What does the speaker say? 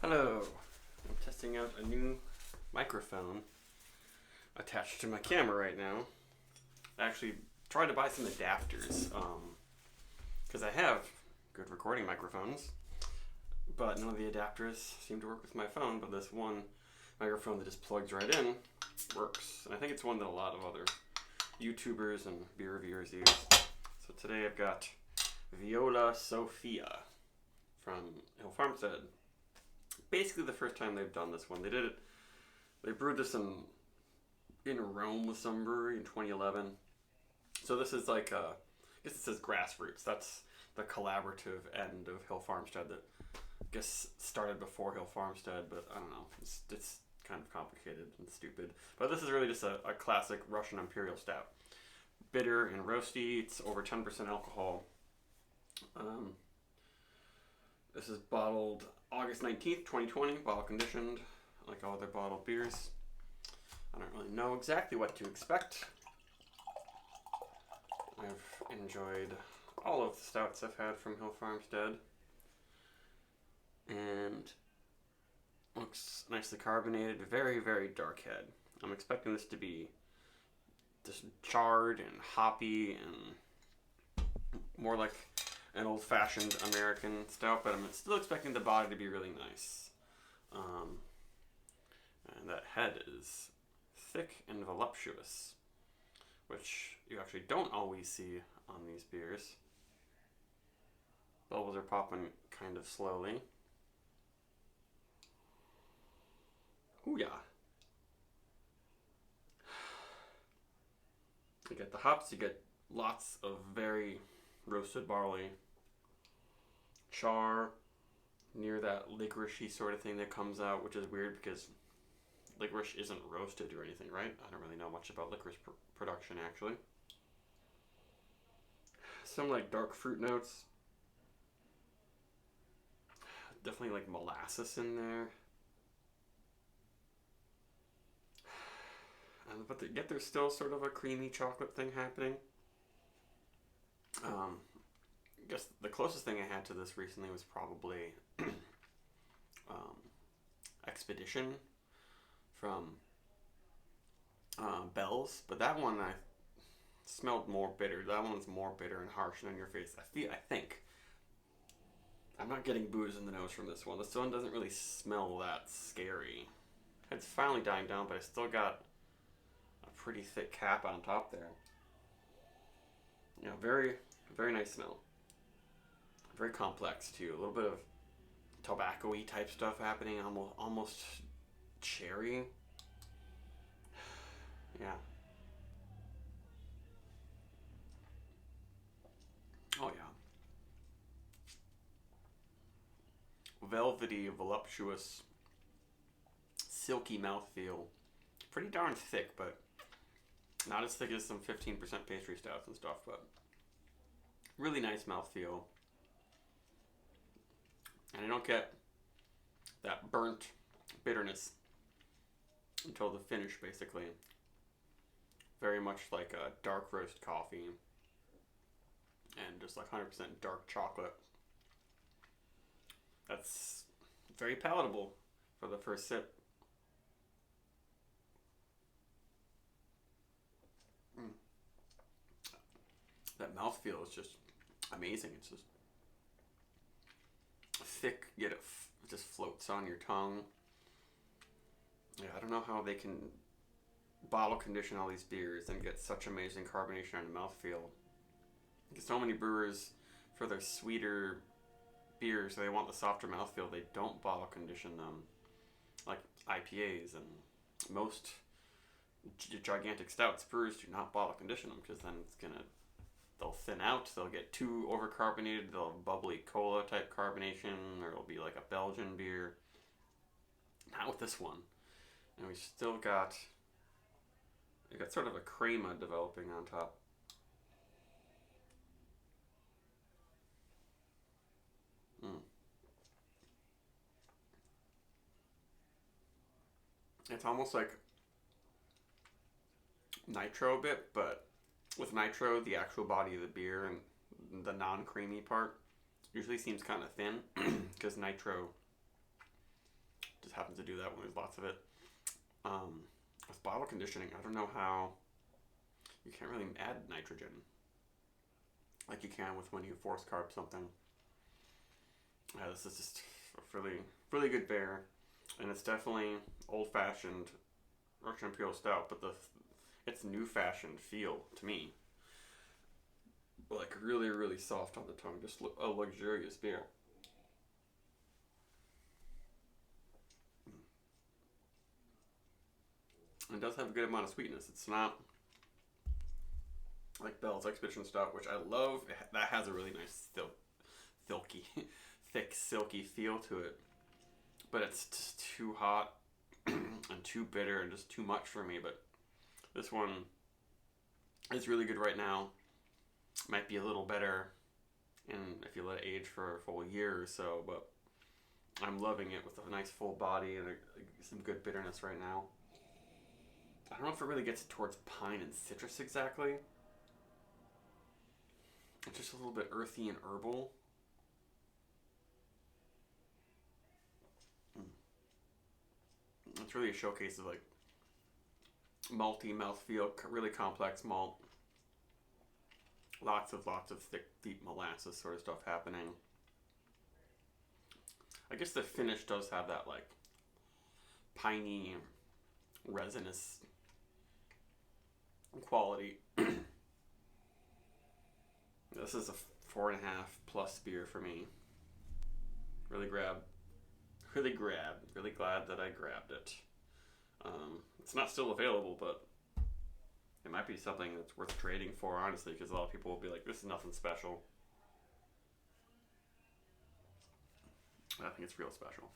Hello, I'm testing out a new microphone attached to my camera right now. I actually tried to buy some adapters because I have good recording microphones, but none of the adapters seem to work with my phone, but this one microphone that just plugs right in works. And I think it's one that a lot of other YouTubers and beer reviewers use. So today I've got Viola Sofia from Farmstead. Basically the first time they've done this one. They brewed this in Rome with some brewery in 2011. So this is like, I guess it says grassroots. That's the collaborative end of Hill Farmstead that I guess started before Hill Farmstead, but I don't know. It's kind of complicated and stupid. But this is really just a classic Russian Imperial Stout. Bitter and roasty. It's over 10% alcohol. This is bottled August 19th, 2020, bottle conditioned, like all other bottled beers. I don't really know exactly what to expect. I've enjoyed all of the stouts I've had from Hill Farmstead. And looks nicely carbonated, very, very dark head. I'm expecting this to be just charred and hoppy and more like an old-fashioned American stout, but I'm still expecting the body to be really nice. And that head is thick and voluptuous, which you actually don't always see on these beers. Bubbles are popping kind of slowly. Ooh yeah. You get the hops, you get lots of very roasted barley, char, near that licoricey sort of thing that comes out, which is weird because licorice isn't roasted or anything, right? I don't really know much about licorice production actually. Some like dark fruit notes. Definitely like molasses in there. But yet there's still sort of a creamy chocolate thing happening. I guess the closest thing I had to this recently was probably Expedition from Bell's, but that one I smelled more bitter. That one was more bitter and harsh and in your face. I think. I'm not getting booze in the nose from this one. This one doesn't really smell that scary. It's finally dying down, but I still got a pretty thick cap on top there. You know, very, very nice smell. Very complex too. A little bit of tobacco-y type stuff happening. Almost cherry. Yeah. Oh yeah. Velvety, voluptuous, silky mouthfeel. Pretty darn thick, but not as thick as some 15% pastry stouts and stuff, but really nice mouthfeel. And I don't get that burnt bitterness until the finish, basically. Very much like a dark roast coffee and just like 100% dark chocolate. That's very palatable for the first sip. That mouthfeel is just amazing. It's just thick, yet it just floats on your tongue. Yeah, I don't know how they can bottle condition all these beers and get such amazing carbonation and mouthfeel. Because so many brewers, for their sweeter beers, they want the softer mouthfeel. They don't bottle condition them, like IPAs and most gigantic stouts. Brewers do not bottle condition them because then they'll thin out. They'll get too overcarbonated. They'll have bubbly cola type carbonation, or it'll be like a Belgian beer. Not with this one. And we got sort of a crema developing on top. It's almost like nitro a bit, but with nitro, the actual body of the beer and the non-creamy part usually seems kind of thin because nitro just happens to do that when there's lots of it. With bottle conditioning, I don't know how you can't really add nitrogen like you can with when you force carb something. This is just a really good beer, and it's definitely old-fashioned Russian Imperial Stout, but it's new-fashioned feel to me. Like really soft on the tongue, just a luxurious beer. It does have a good amount of sweetness. It's not like Bell's Expedition Stout, which I love. That has a really nice silky, thick, silky feel to it. But it's just too hot and too bitter and just too much for me. But this one is really good right now. Might be a little better if you let it age for a full year or so, but I'm loving it with a nice full body and some good bitterness right now. I don't know if it really gets towards pine and citrus exactly. It's just a little bit earthy and herbal. It's really a showcase of like malty mouthfeel, really complex malt. Lots of thick, deep molasses sort of stuff happening. I guess the finish does have that like piney, resinous quality. This is a 4.5 plus beer for me. Really glad that I grabbed it. It's not still available, but it might be something that's worth trading for, honestly, because a lot of people will be like, this is nothing special. I think it's real special.